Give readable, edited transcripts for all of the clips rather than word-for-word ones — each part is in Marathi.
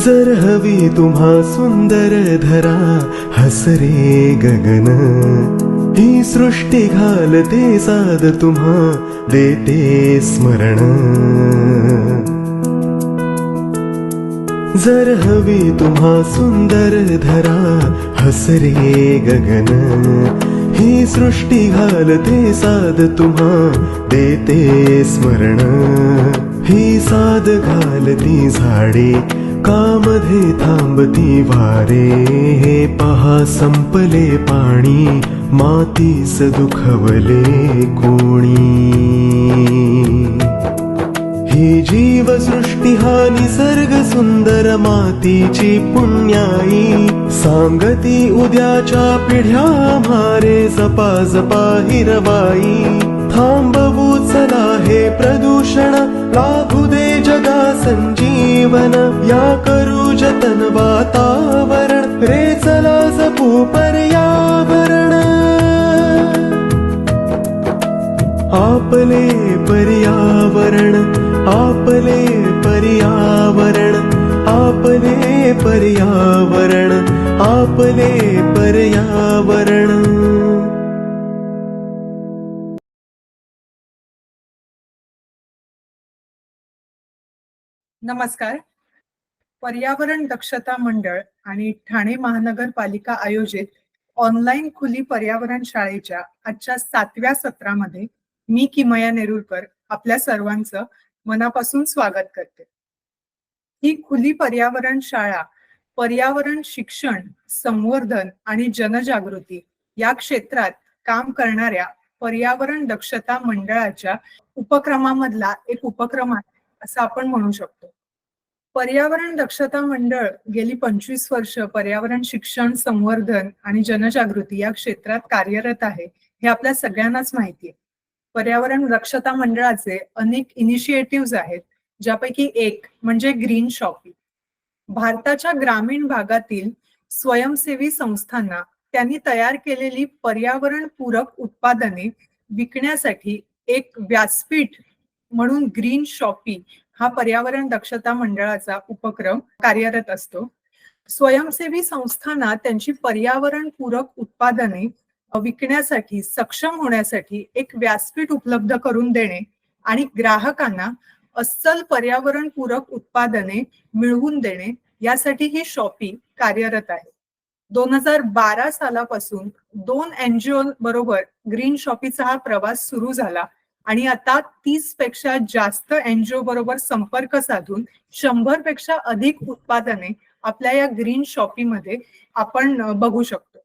जर हवी तुम्हा सुंदर धरा हसरे गगन, ही सृष्टी घालते साद तुम्हा देते स्मरण. जर हवी तुम्हा सुंदर धरा हसरे गगन, ही सृष्टी घालते साद तुम्हा देते स्मरण. ही साद घालती झाडे कामध्ये थांबती वारे, हे पहा संपले पाणी मातीस दुखवले कोणी. ही जीवसृष्टी हा निसर्ग सुंदर मातीची पुण्याई, सांगती उद्याच्या पिढ्या मारे जपा जपा हिरवाई. थांबवू चला हे प्रदूषण, लाभू दे जगा संजीवन, या करू जतन वातावरण, रे चला जपू पर्यावरण. आपले पर्यावरण, आपले पर्यावरण, आपले पर्यावरण, आपले पर्यावरण. नमस्कार. पर्यावरण दक्षता मंडळ आणि ठाणे महानगरपालिका आयोजित ऑनलाईन खुली पर्यावरण शाळेच्या आजच्या 7व्या सत्रामध्ये मी किमया नेरुरकर आपल्या सर्वांचं मनापासून स्वागत करते. ही खुली पर्यावरण शाळा पर्यावरण शिक्षण, संवर्धन आणि जनजागृती या क्षेत्रात काम करणाऱ्या पर्यावरण दक्षता मंडळाच्या उपक्रमामधला एक उपक्रम आहे असं आपण म्हणू शकतो. पर्यावरण दक्षता मंडळ गेली 25 वर्ष पर्यावरण शिक्षण, संवर्धन आणि जनजागृती या क्षेत्रात कार्यरत आहे हे आपल्या सगळ्यांनाच माहिती आहे. पर्यावरण दक्षता मंडळाचे अनेक इनिशिएटिव्ह आहेत, ज्यापैकी एक म्हणजे ग्रीन शॉपिंग. भारताच्या ग्रामीण भागातील स्वयंसेवी संस्थांना त्यांनी तयार केलेली पर्यावरण पूरक उत्पादने विकण्यासाठी एक व्यासपीठ म्हणून ग्रीन शॉपी हा पर्यावरण दक्षता मंडळाचा उपक्रम कार्यरत असतो. स्वयंसेवी संस्थांना त्यांची पर्यावरण पूरक उत्पादने विकण्यासाठी सक्षम होण्यासाठी एक व्यासपीठ उपलब्ध करून देणे आणि ग्राहकांना अस्सल पर्यावरण पूरक उत्पादने मिळवून देणे यासाठी ही शॉपी कार्यरत आहे. 2012 सालापासून 2 NGO बरोबर ग्रीन शॉपीचा हा प्रवास सुरू झाला आणि आता 30 पेक्षा जास्त NGO बरोबर संपर्क साधून 100 पेक्षा अधिक उत्पादने आपल्या या ग्रीन शॉपीमध्ये आपण बघू शकतो.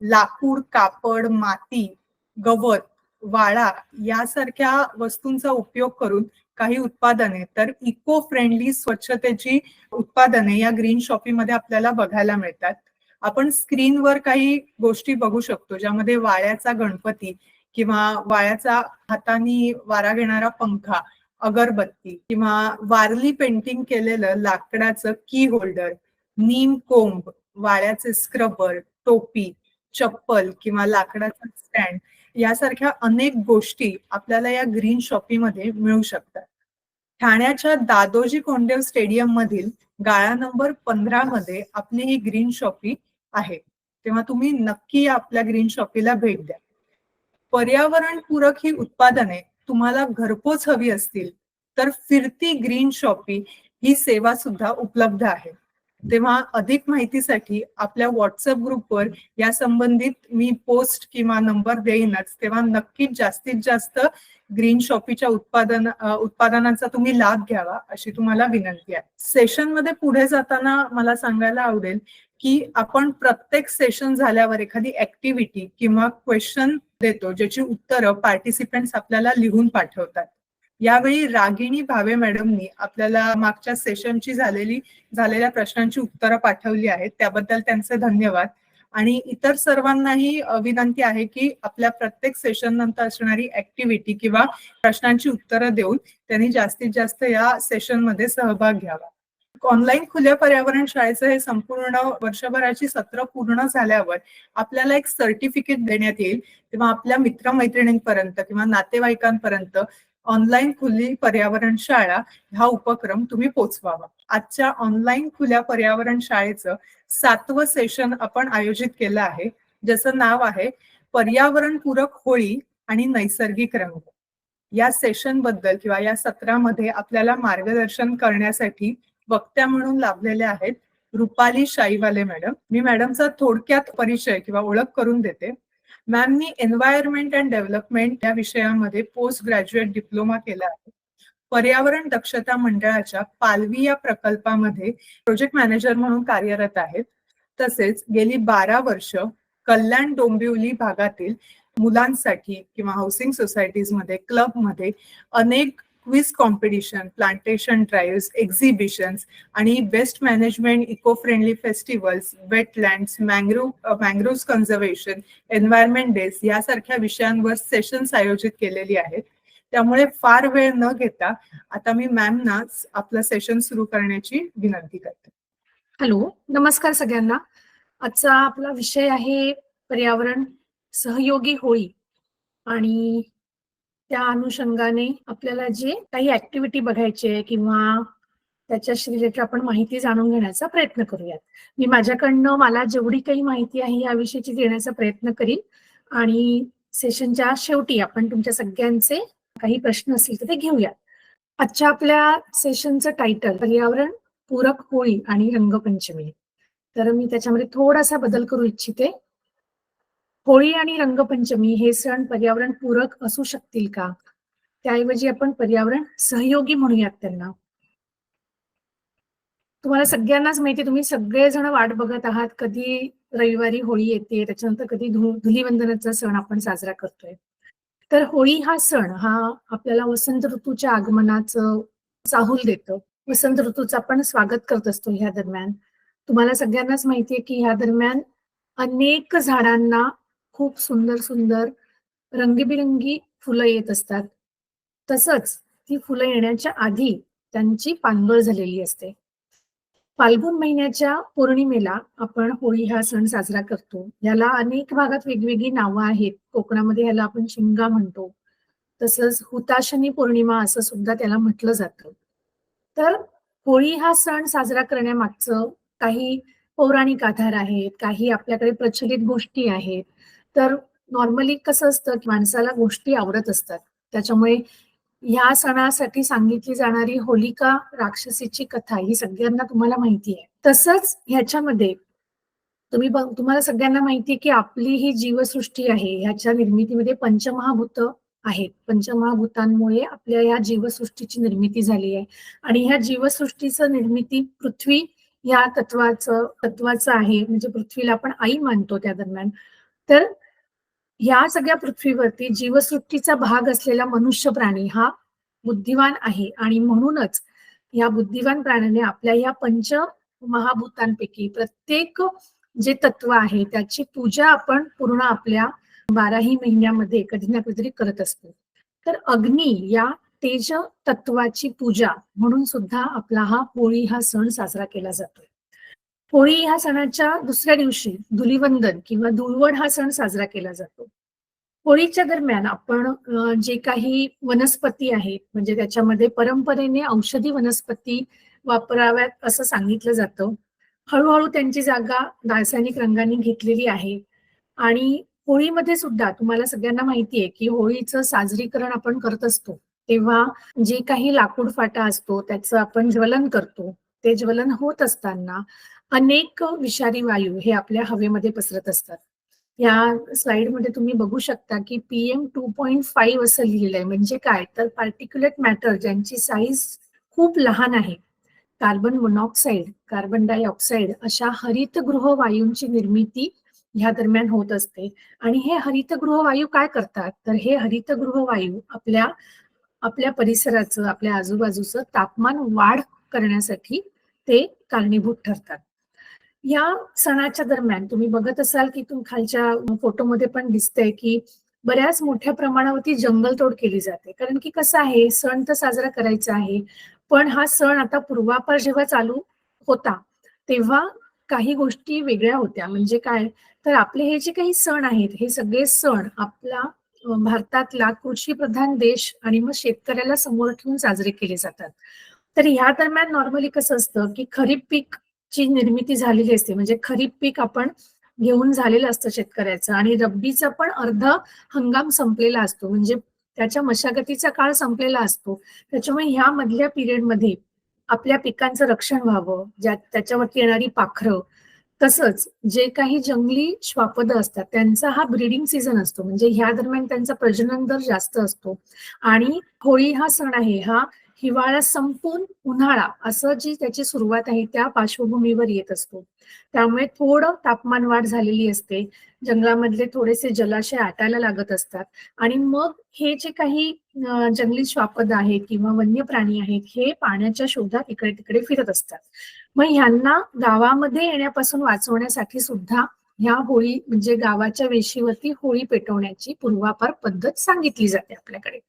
लाकूड, कापड, माती, गवत, वाळा यासारख्या वस्तूंचा उपयोग करून काही उत्पादने तर इको फ्रेंडली स्वच्छतेची उत्पादने या ग्रीन शॉपीमध्ये आपल्याला बघायला मिळतात. आपण स्क्रीनवर काही गोष्टी बघू शकतो, ज्यामध्ये वाळ्याचा गणपती किंवा वाळ्याचा हाताने वारा घेणारा पंखा, अगरबत्ती किंवा वारली पेंटिंग केलेलं लाकडाचं की होल्डर, नीम कोंब, वाळ्याचे स्क्रबर, टोपी, चप्पल किंवा लाकडाचा स्टँड यासारख्या अनेक गोष्टी आपल्याला या ग्रीन शॉपीमध्ये मिळू शकतात. ठाण्याच्या दादोजी कोंडदेव स्टेडियम मधील गाळा नंबर 15 मध्ये आपली ही ग्रीन शॉपी आहे, तेव्हा तुम्ही नक्की आपल्या ग्रीन शॉपीला भेट द्या. पर्यावरण पूरक ही उत्पादने तुम्हाला घरपोच हवी असतील तर फिरती ग्रीन शॉपी ही सेवा सुद्धा उपलब्ध आहे. तेव्हा अधिक माहितीसाठी आपल्या व्हॉट्सअप ग्रुपवर या संबंधित मी पोस्ट किंवा नंबर देईनच, तेव्हा नक्कीच जास्तीत जास्त ग्रीन शॉपीच्या उत्पादनांचा तुम्ही लाभ घ्यावा अशी तुम्हाला विनंती आहे. सेशन मध्ये पुढे जाताना मला सांगायला आवडेल की आपण प्रत्येक सेशन झाल्यावर एखादी ऍक्टिव्हिटी किंवा क्वेश्चन देतो, ज्याची उत्तरं पार्टिसिपेंट्स आपल्याला लिहून पाठवतात. यावेळी रागिणी भावे मॅडमनी आपल्याला मागच्या सेशनची झालेल्या प्रश्नांची उत्तरं पाठवली आहेत, त्याबद्दल त्यांचे धन्यवाद. आणि इतर सर्वांनाही विनंती आहे की आपल्या प्रत्येक सेशन नंतर असणारी ऍक्टिव्हिटी किंवा प्रश्नांची उत्तरं देऊन त्यांनी जास्तीत जास्त या सेशन मध्ये सहभाग घ्यावा. ऑनलाईन खुल्या पर्यावरण शाळेचं हे संपूर्ण वर्षभराची सत्र पूर्ण झाल्यावर आपल्याला एक सर्टिफिकेट देण्यात येईल, तेव्हा आपल्या मित्रमैत्रिणींपर्यंत किंवा नातेवाईकांपर्यंत ऑनलाईन खुली पर्यावरण शाळा हा उपक्रम तुम्ही पोचवावा. आजच्या ऑनलाईन खुल्या पर्यावरण शाळेचं 7वं सेशन आपण आयोजित केलं आहे, ज्याचं नाव आहे पर्यावरणपूरक होळी आणि नैसर्गिक रंग. या सेशन बद्दल किंवा या सत्रामध्ये आपल्याला मार्गदर्शन करण्यासाठी वक्त्या म्हणून लाभलेले आहेत रुपाली शाईवाले मॅडम. मी मॅडमचा थोडक्यात परिचय किंवा ओळख करून देते. मॅमनी एन्व्हायरमेंट अँड डेव्हलपमेंट या विषयामध्ये पोस्ट ग्रॅज्युएट डिप्लोमा केला आहे. पर्यावरण दक्षता मंडळाच्या पालवी या प्रकल्पामध्ये प्रोजेक्ट मॅनेजर म्हणून कार्यरत आहेत. तसेच गेली 12 वर्ष कल्याण डोंबिवली भागातील मुलांसाठी किंवा हाऊसिंग सोसायटीजमध्ये क्लबमध्ये अनेक quiz competition, plantation drive, exhibitions आणि waste management, eco friendly festivals, wetlands, mangrove conservation, environment days यासारख्या विषयांवर सेशन्स आयोजित केलेली आहेत. त्यामुळे फार वेळ न घेता आता मी मॅमना आपलं सेशन सुरू करण्याची विनंती करते. हॅलो, नमस्कार सगळ्यांना. आजचा आपला विषय आहे पर्यावरण सहयोगी होळी आणि त्या अनुषंगाने आपल्याला जे काही ऍक्टिव्हिटी बघायची आहे किंवा त्याच्याशी रिलेटेड आपण माहिती जाणून घेण्याचा प्रयत्न करूयात. मी माझ्याकडनं मला जेवढी काही माहिती आहे या विषयीची देण्याचा प्रयत्न करीन आणि सेशनच्या शेवटी आपण तुमच्या सगळ्यांचे काही प्रश्न असतील तर ते घेऊयात. आजच्या आपल्या सेशनचं टायटल पर्यावरण पूरक होळी आणि रंगपंचमी. तर मी त्याच्यामध्ये थोडासा बदल करू इच्छिते. होळी आणि रंगपंचमी हे सण पर्यावरण पूरक असू शकतील का, त्याऐवजी आपण पर्यावरण सहयोगी म्हणूयात त्यांना. तुम्हाला सगळ्यांनाच माहिती, तुम्ही सगळेजण वाट बघत आहात कधी रविवारी होळी येते, त्याच्यानंतर कधी धुलीवंदनाचा सण आपण साजरा करतोय. तर होळी हा सण हा आपल्याला वसंत ऋतूच्या आगमनाचं चाहूल देतं. वसंत ऋतूचं आपण स्वागत करत असतो ह्या दरम्यान. तुम्हाला सगळ्यांनाच माहितीये की ह्या दरम्यान अनेक झाडांना खूप सुंदर सुंदर रंगीबिरंगी फुलं येत असतात. तसंच ती फुलं येण्याच्या आधी त्यांची पानगळ झालेली असते. फाल्गुन महिन्याच्या पौर्णिमेला आपण होळी हा सण साजरा करतो. याला अनेक भागात वेगवेगळी नावं आहेत. कोकणामध्ये ह्याला आपण शिमगा म्हणतो, तसंच हुताशनी पौर्णिमा असं सुद्धा त्याला म्हटलं जातं. तर होळी हा सण साजरा करण्यामागचं काही पौराणिक आधार आहेत, काही आपल्याकडे प्रचलित गोष्टी आहेत. तर नॉर्मली कसं असतं की माणसाला गोष्टी आवडत असतात, त्याच्यामुळे ह्या सणासाठी सांगितली जाणारी होलिका राक्षसीची कथा ही सगळ्यांना तुम्हाला माहिती आहे. तसंच ह्याच्यामध्ये तुम्हाला सगळ्यांना माहिती आहे की आपली ही जीवसृष्टी आहे, ह्याच्या निर्मितीमध्ये पंचमहाभूत आहेत. पंचमहाभूतांमुळे आपल्या या जीवसृष्टीची निर्मिती झाली आहे आणि ह्या जीवसृष्टीचं निर्मिती पृथ्वी या तत्वाचं आहे. म्हणजे पृथ्वीला आपण आई मानतो त्या दरम्यान. तर या सगळ्या पृथ्वीवरती जीवसृष्टीचा भाग असलेला मनुष्य प्राणी हा बुद्धिवान आहे आणि म्हणूनच या बुद्धिवान प्राण्याने आपल्या या पंच महाभूतांपैकी प्रत्येक जे तत्व आहे त्याची पूजा आपण पूर्ण आपल्या 12ही महिन्यामध्ये कधी ना कधीतरी करत असतो. तर अग्नी या तेज तत्वाची पूजा म्हणून सुद्धा आपला हा होळी हा सण साजरा केला जातो. होळी ह्या सणाच्या दुसऱ्या दिवशी धुलीवंदन किंवा धुळवड हा सण साजरा केला जातो. होळीच्या दरम्यान आपण जे काही वनस्पती आहेत, म्हणजे त्याच्यामध्ये परंपरेने औषधी वनस्पती वापराव्यात असं सांगितलं जातं. हळूहळू त्यांची जागा रासायनिक रंगाने घेतलेली आहे आणि होळीमध्ये सुद्धा तुम्हाला सगळ्यांना माहिती आहे की होळीचं साजरीकरण आपण करत असतो तेव्हा जे काही लाकूड फाटा असतो त्याचं आपण ज्वलन करतो. ते ज्वलन होत असताना अनेक विषारी वायू हे आपल्या हवेमध्ये पसरत असतात. या स्लाइडमध्ये तुम्ही बघू शकता की PM2.5 असं लिहिलेलं आहे. म्हणजे काय, तर पार्टिक्युलेट मॅटर ज्यांची साईज खूप लहान आहे, कार्बन मोनॉक्साईड, कार्बन डायऑक्साईड अशा हरितगृह वायूंची निर्मिती ह्या दरम्यान होत असते. आणि हे हरितगृह वायू काय करतात, तर हे हरितगृह वायू आपल्या परिसराचं, आपल्या आजूबाजूचं तापमान वाढ करण्यासाठी ते कारणीभूत ठरतात. या सणाच्या दरम्यान तुम्ही बघत असाल की खालच्या फोटोमध्ये पण दिसतंय की बऱ्याच मोठ्या प्रमाणावरती जंगलतोड केली जाते. कारण की कसं आहे, सण तर साजरा करायचा आहे, पण हा सण आता पूर्वापार जेव्हा चालू होता तेव्हा काही गोष्टी वेगळ्या होत्या. म्हणजे काय, तर आपले हे जे काही सण आहेत, हे सगळे सण आपला भारतातला कृषीप्रधान देश आणि मग शेतकऱ्याला समोर ठेवून साजरे केले जातात. तर ह्या दरम्यान नॉर्मली कसं असतं, की खरीप पीकची निर्मिती झालेली असते. म्हणजे खरीप पीक आपण घेऊन झालेलं असतं शेतकऱ्याचं आणि रब्बीचा पण अर्धा हंगाम संपलेला असतो. म्हणजे त्याच्या मशागतीचा काळ संपलेला असतो. त्याच्यामुळे ह्या मधल्या पिरियडमध्ये आपल्या पिकांचं रक्षण व्हावं, त्याच्यावरती येणारी पाखरं, तसंच जे काही जंगली श्वापदं असतात त्यांचा हा ब्रीडिंग सीझन असतो. म्हणजे ह्या दरम्यान त्यांचा प्रजनन दर जास्त असतो आणि होळी हा सण आहे हा हिवाळा संपून उन्हाळा असं जी त्याची सुरुवात आहे त्या पार्श्वभूमीवर येत असतो. त्यामुळे थोडं तापमान वाढ झालेली असते. जंगलामधले थोडेसे जलाशय आटायला लागत असतात आणि मग हे जे काही जंगली श्वापद आहेत किंवा वन्य प्राणी आहेत हे पाण्याच्या शोधात इकडे तिकडे फिरत असतात. मग ह्यांना गावामध्ये येण्यापासून वाचवण्यासाठी सुद्धा ह्या होळी म्हणजे गावाच्या वेशीवरती होळी पेटवण्याची पूर्वापार पद्धत सांगितली जाते आपल्याकडे.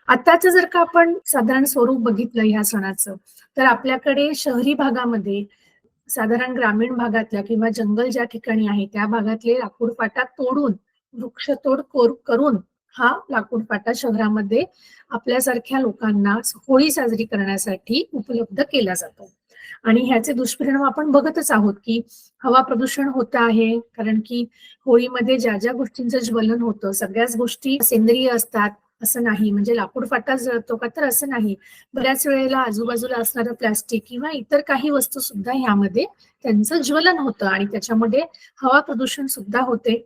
आताच जर का आपण साधारण स्वरूप बघितलं ह्या सणाचं, तर आपल्याकडे शहरी भागामध्ये साधारण ग्रामीण भागातल्या किंवा जंगल ज्या ठिकाणी आहे त्या भागातले लाकूड फाटा तोडून वृक्षतोड करून हा लाकूड फाटा शहरामध्ये आपल्यासारख्या लोकांना होळी साजरी करण्यासाठी उपलब्ध केला जातो. आणि ह्याचे दुष्परिणाम आपण बघतच आहोत की हवा प्रदूषण होत आहे, कारण की होळीमध्ये ज्या ज्या गोष्टींचं ज्वलन होतं सगळ्याच गोष्टी सेंद्रिय असतात असं नाही. म्हणजे लाकूड फाटा जळतो का, तर असं नाही. बऱ्याच वेळेला आजूबाजूला असणारं प्लास्टिक किंवा इतर काही वस्तू सुद्धा ह्यामध्ये त्यांचं ज्वलन होतं आणि त्याच्यामध्ये हवा प्रदूषण सुद्धा होते.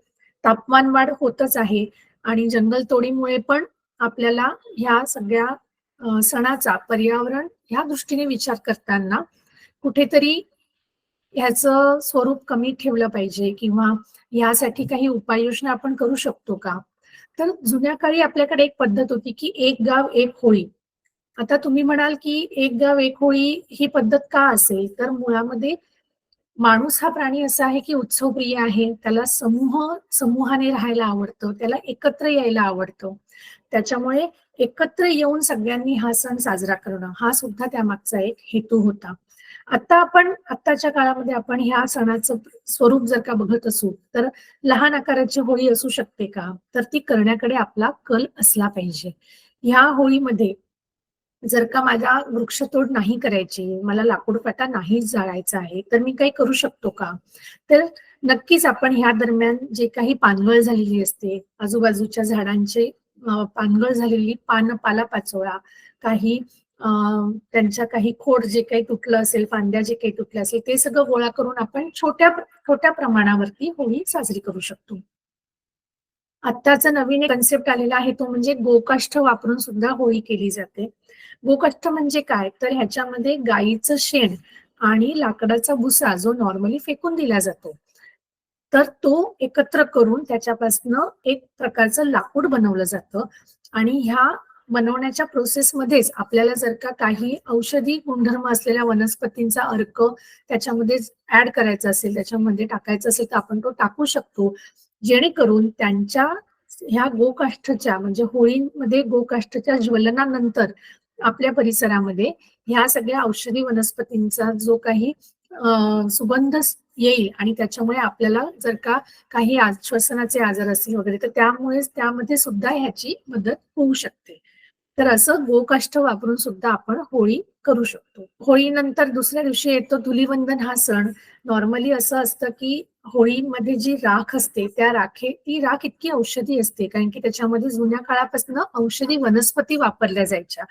तापमान वाढ होतच आहे आणि जंगलतोडीमुळे पण आपल्याला ह्या सगळ्या सणाचा पर्यावरण ह्या दृष्टीने विचार करताना कुठेतरी ह्याचं स्वरूप कमी ठेवलं पाहिजे किंवा यासाठी काही उपाययोजना आपण करू शकतो का? तर जुन्या काळी आपल्याकडे एक पद्धत होती की एक गाव एक होळी. आता तुम्ही म्हणाल की एक गाव एक होळी ही पद्धत का असेल, तर मुळामध्ये माणूस हा प्राणी असा आहे की उत्सवप्रिय आहे. त्याला समूहाने राहायला आवडतं, त्याला एकत्र यायला आवडतं. त्याच्यामुळे एकत्र येऊन सगळ्यांनी हा सण साजरा करणं हा सुद्धा त्यामागचा एक हेतू होता. आत्ताच्या काळामध्ये आपण ह्या सणाचं स्वरूप जर का बघत असू तर लहान आकाराची होळी असू शकते का, तर ती करण्याकडे आपला कल असला पाहिजे. ह्या होळीमध्ये जर का माझा वृक्षतोड नाही करायची, मला लाकूड फाटा नाही जाळायचा आहे, तर मी काही करू शकतो का? तर नक्कीच आपण ह्या दरम्यान जे काही पानगळ झालेली असते, आजूबाजूच्या झाडांचे पानगळ झालेली पाला पाचोळा, काही त्यांच्या काही खोड जे काही तुटलं असेल, फांद्या जे काही तुटल्या असेल, ते सगळं गोळा करून आपण छोट्या छोट्या प्रमाणावरती होळी साजरी करू शकतो. आत्ताचा नवीन कन्सेप्ट आलेला आहे तो म्हणजे गोकाष्ठ वापरून सुद्धा होळी केली जाते. गोकाष्ठ म्हणजे काय, तर ह्याच्यामध्ये गाईचं शेण आणि लाकडाचा भुसा जो नॉर्मली फेकून दिला जातो, तर तो एकत्र करून त्याच्यापासनं एक प्रकारचं लाकूड बनवलं जातं आणि ह्या बनवण्याच्या प्रोसेसमध्येच आपल्याला जर का काही औषधी गुणधर्म असलेल्या वनस्पतींचा अर्क त्याच्यामध्ये ऍड करायचा असेल, त्याच्यामध्ये टाकायचं असेल तर आपण तो टाकू शकतो, जेणेकरून त्यांच्या ह्या गोकाष्ठच्या म्हणजे होळीमध्ये गोकाष्ठच्या ज्वलनानंतर आपल्या परिसरामध्ये ह्या सगळ्या औषधी वनस्पतींचा जो काही सुगंध येईल आणि त्याच्यामुळे आपल्याला जर का काही श्वसनाचे आजार असतील वगैरे तर त्यामध्ये सुद्धा ह्याची मदत होऊ शकते. तर असं गोकाष्ठ वापरून सुद्धा आपण होळी करू शकतो. होळीनंतर दुसऱ्या दिवशी येतो धुलीवंदन हा सण. नॉर्मली असं असतं की होळीमध्ये जी राख असते ती राख इतकी औषधी असते, कारण की त्याच्यामध्ये जुन्या काळापासून औषधी वनस्पती वापरल्या जायच्या.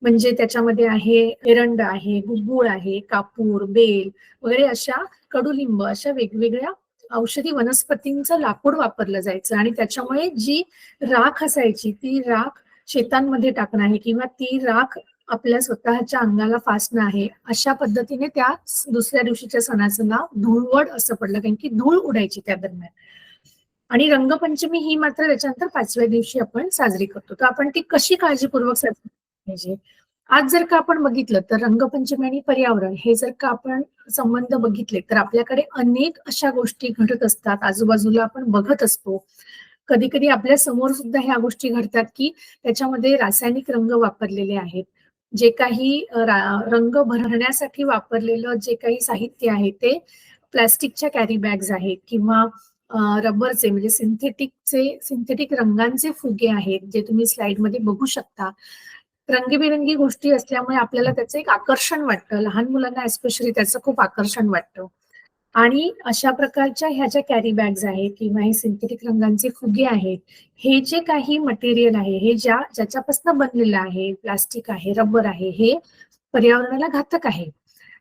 म्हणजे त्याच्यामध्ये आहे एरंड आहे, गुगूळ आहे, कापूर, बेल वगैरे अशा कडुलिंब अशा वेगवेगळ्या औषधी वनस्पतींचं लाकूड वापरलं जायचं आणि त्याच्यामुळे जी राख असायची ती राख शेतांमध्ये टाकणं आहे किंवा ती राख आपल्या स्वतःच्या अंगाला फासणं आहे, अशा पद्धतीने त्या दुसऱ्या दिवशीच्या सणाचं नाव धुळवड असं पडलं, कारण की धूळ उडायची त्या दरम्यान. आणि रंगपंचमी ही मात्र त्याच्यानंतर 5व्या दिवशी आपण साजरी करतो. तर आपण ती कशी काळजीपूर्वक साजरी पाहिजे. आज जर का आपण बघितलं तर रंगपंचमी आणि पर्यावरण हे जर का आपण संबंध बघितले तर आपल्याकडे अनेक अशा गोष्टी घडत असतात, आजूबाजूला आपण बघत असतो. कधी कधी आपल्या समोर सुद्धा ह्या गोष्टी घडतात की त्याच्यामध्ये रासायनिक रंग वापरलेले आहेत. जे काही रंग भरण्यासाठी वापरलेलं जे काही साहित्य आहे ते प्लास्टिकच्या कॅरी बॅग्स आहेत किंवा रबरचे म्हणजे सिंथेटिक रंगांचे फुगे आहेत, जे तुम्ही स्लाइडमध्ये बघू शकता. रंगीबेरंगी गोष्टी असल्यामुळे आपल्याला त्याचं एक आकर्षण वाटतं. लहान मुलांना एस्पेशली त्याचं खूप आकर्षण वाटतं. आणि अशा प्रकारच्या ह्या ज्या कॅरी बॅग्स आहेत किंवा हे सिंथेटिक रंगांचे फुगे आहेत, हे जे काही मटेरियल आहे, हे ज्याच्यापासून बनलेलं आहे, प्लास्टिक आहे, रबर आहे, हे पर्यावरणाला घातक आहे.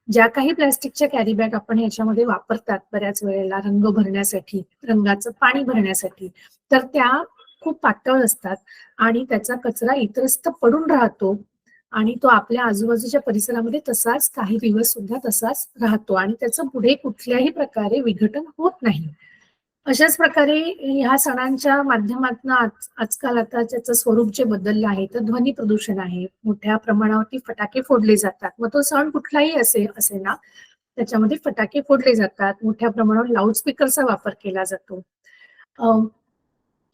ज्या काही प्लास्टिकच्या कॅरी बॅग आपण ह्याच्यामध्ये वापरतात बऱ्याच वेळेला रंग भरण्यासाठी, रंगाचं पाणी भरण्यासाठी, तर त्या खूप पातळ असतात आणि त्याचा कचरा इतरत्र पडून राहतो आणि तो आपल्या आजूबाजूच्या परिसरामध्ये तसाच काही दिवस सुद्धा तसाच राहतो आणि त्याचं पुढे कुठल्याही प्रकारे विघटन होत नाही. अशाच प्रकारे ह्या सणांच्या माध्यमातून आजकाल आता त्याचं स्वरूप जे बदललं आहे तर ध्वनी प्रदूषण आहे. मोठ्या प्रमाणावरती फटाके फोडले जातात. मग तो सण कुठलाही असे ना, त्याच्यामध्ये फटाके फोडले जातात. मोठ्या प्रमाणावर लाऊडस्पीकरचा वापर केला जातो.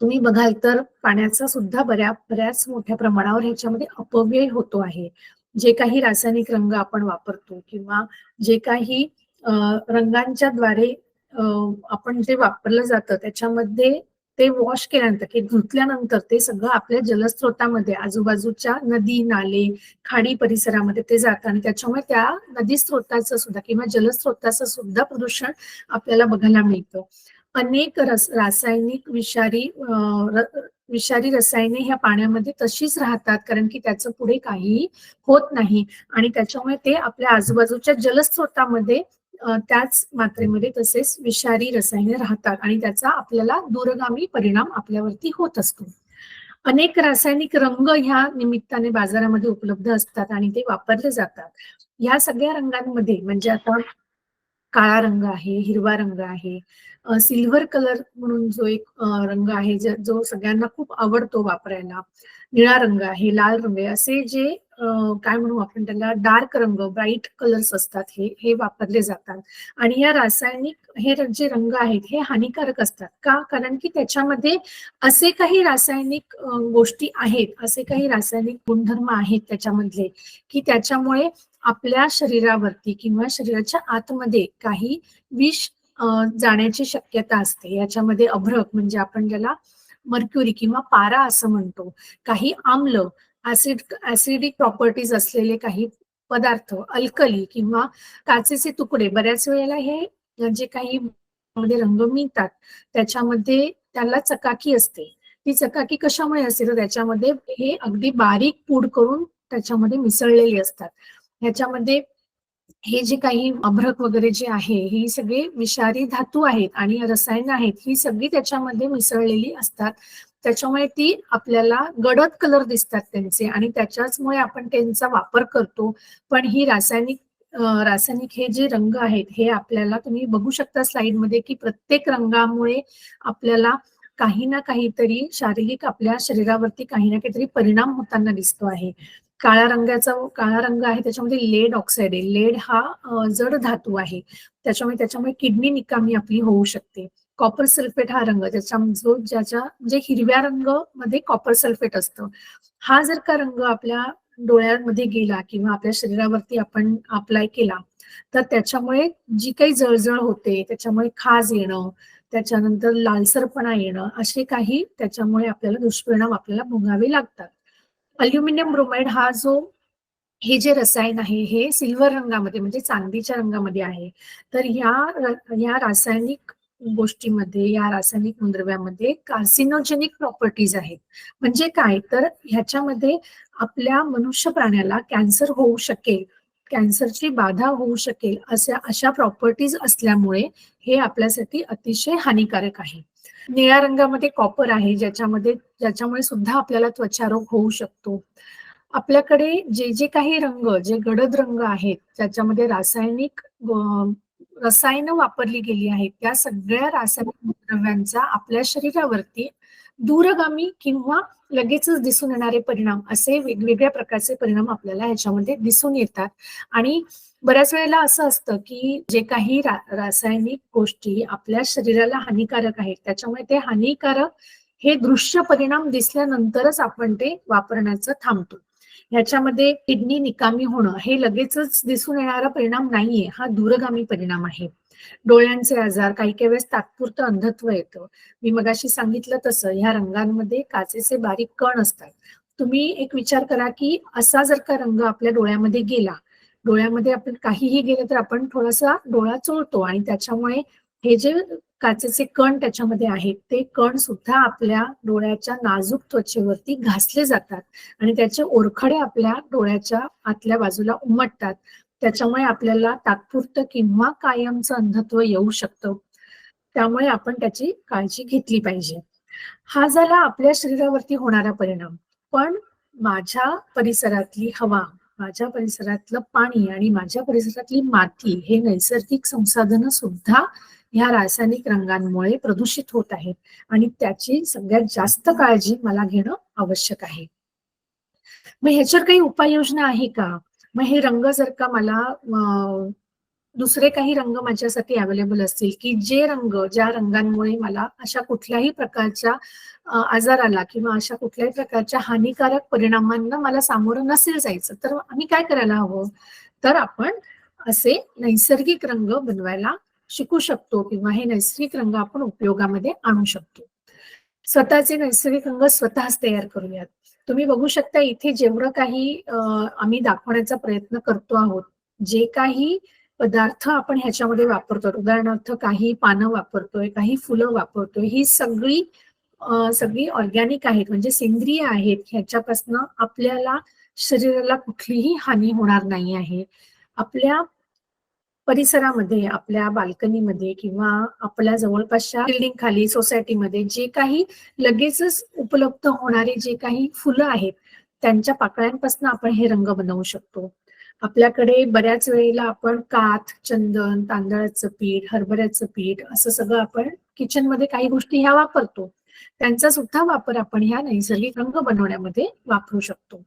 तुम्ही बघाल तर पाण्याचा सुद्धा बऱ्याच मोठ्या प्रमाणावर ह्याच्यामध्ये अपव्यय होतो आहे. जे काही रासायनिक रंग आपण वापरतो किंवा जे काही रंगांच्या द्वारे आपण जे वापरलं जातं त्याच्यामध्ये ते वॉश केल्यानंतर की धुतल्यानंतर ते सगळं आपल्या जलस्रोतामध्ये आजूबाजूच्या नदी, नाले, खाडी परिसरामध्ये ते जातं आणि त्याच्यामुळे त्या नदी स्रोताचं सुद्धा किंवा जलस्रोताचं सुद्धा प्रदूषण आपल्याला बघायला मिळतं. अनेक रासायनिक विषारी रसायने ह्या पाण्यामध्ये तशीच राहतात कारण की त्याचं पुढे काहीही होत नाही आणि त्याच्यामुळे ते आपल्या आजूबाजूच्या जलस्रोतामध्ये त्याच मात्रेमध्ये तसेच विषारी रसायने राहतात आणि त्याचा आपल्याला दूरगामी परिणाम आपल्यावरती होत असतो. अनेक रासायनिक रंग ह्या निमित्ताने बाजारामध्ये उपलब्ध असतात आणि ते वापरले जातात. या सगळ्या रंगांमध्ये म्हणजे आता काळा रंग आहे, हिरवा रंग आहे, सिल्व्हर कलर म्हणून जो एक रंग आहे जो सगळ्यांना खूप आवडतो वापरायला, निळा रंग आहे, लाल रंग आहे, असे जे काय म्हणू आपण त्याला डार्क रंग, ब्राईट कलर्स असतात हे वापरले जातात. आणि या रासायनिक हे जे रंग आहेत हे हानिकारक असतात. का? कारण की त्याच्यामध्ये असे काही रासायनिक गोष्टी आहेत, असे काही रासायनिक गुणधर्म आहेत त्याच्यामधले की त्याच्यामुळे आपल्या शरीरावरती किंवा शरीराच्या आतमध्ये काही विष जाण्याची शक्यता असते. याच्यामध्ये अभ्रक म्हणजे आपण ज्याला मर्क्युरी किंवा पारा असं म्हणतो, काही आम्ल, ऍसिडिक प्रॉपर्टीज असलेले काही पदार्थ, अल्कली किंवा काचेचे तुकडे, बऱ्याच वेळेला हे जे काही मध्ये रंग मिळतात त्याच्यामध्ये त्याला चकाकी असते. ती चकाकी कशामुळे असते तर त्याच्यामध्ये हे अगदी बारीक पूड करून त्याच्यामध्ये मिसळलेली असतात. ह्याच्यामध्ये हे जे काही अभ्रक वगैरे जे आहे ही सगळे विषारी धातू आहेत आणि रसायनं आहेत ही सगळी त्याच्यामध्ये मिसळलेली असतात. त्याच्यामुळे ती आपल्याला गडद कलर दिसतात त्यांचे आणि त्याच्याचमुळे आपण त्यांचा वापर करतो. पण ही रासायनिक हे जे रंग आहेत हे आपल्याला तुम्ही बघू शकता स्लाइडमध्ये की प्रत्येक रंगामुळे आपल्याला काही ना काहीतरी शारीरिक आपल्या शरीरावरती काही ना काहीतरी परिणाम होताना दिसतो आहे. काळा रंग आहे त्याच्यामध्ये लेड ऑक्साईड आहे. लेड हा जड धातू आहे, त्याच्यामुळे किडनी निकामी आपली होऊ शकते. कॉपर सल्फेट हा रंग ज्याच्या हिरव्या रंग मध्ये कॉपर सल्फेट असतं. हा जर का रंग आपल्या डोळ्यांमध्ये गेला किंवा आपल्या शरीरावरती आपण अप्लाय केला तर त्याच्यामुळे जी काही जळजळ होते, त्याच्यामुळे खाज येणं, त्याच्यानंतर लालसरपणा येणं, असे काही त्याच्यामुळे आपल्याला दुष्परिणाम आपल्याला भोगावे लागतात. अल्युमिनियम ब्रोमाइड हा हे जे रसायन आहे हे सिल्वर रंगामध्ये म्हणजे चांदीच्या रंगामध्ये आहे. तर या रासायनिक गोष्टीमध्ये, या रासायनिक मूलद्रव्यामध्ये कार्सिनोजेनिक प्रॉपर्टीज आहेत. म्हणजे काय तर ह्याच्यामध्ये आपल्या मनुष्य प्राण्याला कॅन्सर होऊ शकेल, कॅन्सरची बाधा होऊ शकेल अशा प्रॉपर्टीज असल्यामुळे हे आपल्यासाठी अतिशय हानिकारक आहे. निळ्या रंगामध्ये कॉपर आहे ज्याच्यामुळे सुद्धा आपल्याला त्वचारोग होऊ शकतो. आपल्याकडे जे काही रंग, जे गडद रंग आहेत त्याच्यामध्ये रसायनं वापरली गेली आहेत, त्या सगळ्या रासायनिक द्रव्यांचा आपल्या शरीरावरती दूरगामी किंवा लगेचच दिसून येणारे परिणाम असे वेगवेगळ्या प्रकारचे परिणाम आपल्याला ह्याच्यामध्ये दिसून येतात. आणि बऱ्याच वेळेला असं असतं की जे काही रासायनिक गोष्टी आपल्या शरीराला हानिकारक आहेत त्याच्यामुळे ते हानिकारक हे दृश्य परिणाम दिसल्यानंतरच आपण ते वापरण्याचं थांबतो. ह्याच्यामध्ये किडनी निकामी होणं हे लगेचच दिसून येणारा परिणाम नाहीये, हा दूरगामी परिणाम आहे. डोळ्यांचे आजार, काही काही वेळेस तात्पुरतं अंधत्व येतं. मी मगाशी सांगितलं तसं ह्या रंगांमध्ये काचेचे बारीक कण असतात. तुम्ही एक विचार करा की असा जर का रंग आपल्या डोळ्यामध्ये गेला, डोळ्यामध्ये आपण काहीही गेलं तर आपण थोडासा डोळा चोळतो आणि त्याच्यामुळे हे जे काचेचे कण त्याच्यामध्ये आहेत ते कण सुद्धा आपल्या डोळ्याच्या नाजूक त्वचेवरती घासले जातात आणि त्याचे ओरखडे आपल्या डोळ्याच्या आतल्या बाजूला उमटतात. त्याच्यामुळे आपल्याला तात्पुरतं किंवा कायमचं अंधत्व येऊ शकतं. त्यामुळे आपण त्याची काळजी घेतली पाहिजे. हा झाला आपल्या शरीरावरती होणारा परिणाम. पण माझ्या परिसरातली हवा, माझ्या परिसरातलं पाणी आणि माझ्या परिसरातली माती हे नैसर्गिक संसाधनं सुद्धा ह्या रासायनिक रंगांमुळे प्रदूषित होत आहेत आणि त्याची सगळ्यात जास्त काळजी मला घेणं आवश्यक आहे. मग ह्याच्यावर काही उपाययोजना आहे का? मग हे रंग जर का मला दुसरे काही रंग माझ्यासाठी अवेलेबल असतील की जे रंग, ज्या रंगांमुळे मला अशा कुठल्याही प्रकारच्या आजाराला किंवा अशा कुठल्याही प्रकारच्या हानिकारक परिणामांना मला सामोरं नसेल जायचं, तर आम्ही काय करायला हवं? तर आपण असे नैसर्गिक रंग बनवायला शिकू शकतो किंवा हे नैसर्गिक रंग आपण उपयोगामध्ये आणू शकतो. स्वतःचे नैसर्गिक रंग स्वतःच तयार करूयात. तुम्ही बघू शकता इथे जेवढं काही आम्ही दाखवण्याचा प्रयत्न करतो आहोत, जे काही पदार्थ आपण ह्याच्यामध्ये वापरतो, उदाहरणार्थ काही पानं वापरतोय, काही फुलं वापरतोय, ही सगळी ऑर्गॅनिक आहेत, म्हणजे सेंद्रिय आहेत. ह्याच्यापासून आपल्याला शरीराला कुठलीही हानी होणार नाही आहे. आपल्या परिसरामध्ये, आपल्या बाल्कनीमध्ये किंवा आपल्या जवळपासच्या बिल्डिंग खाली सोसायटीमध्ये जे काही लगेचच उपलब्ध होणारे जे काही फुलं आहेत, त्यांच्या पाकळ्यांपासून आपण हे रंग बनवू शकतो. आपल्याकडे बऱ्याच वेळेला आपण काथ, चंदन, तांदळाचं पीठ, हरभऱ्याचं पीठ असं सगळं आपण किचनमध्ये काही गोष्टी ह्या वापरतो. त्यांचा सुद्धा वापर आपण ह्या नैसर्गिक रंग बनवण्यामध्ये वापरू शकतो.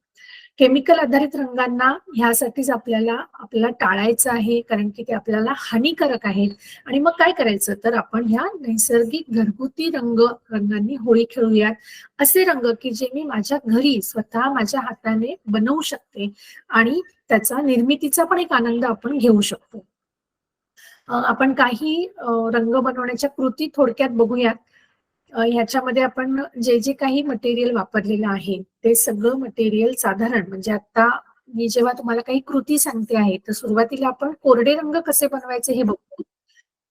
केमिकल आधारित रंगांना ह्यासाठीच आपल्याला टाळायचं आहे, कारण की ते आपल्याला हानिकारक आहेत. आणि मग काय करायचं, तर आपण ह्या नैसर्गिक घरगुती रंगांनी होळी खेळूयात. असे रंग की जे मी माझ्या घरी स्वतः माझ्या हाताने बनवू शकते आणि त्याचा निर्मितीचा पण एक आनंद आपण घेऊ शकतो. आपण काही रंग बनवण्याच्या कृती थोडक्यात बघूयात. ह्याच्यामध्ये आपण जे जे काही मटेरियल वापरलेलं आहे ते सगळं मटेरियल साधारण, म्हणजे आता मी जेव्हा तुम्हाला काही कृती सांगते आहे तर सुरुवातीला आपण कोरडे रंग कसे बनवायचे हे बघू.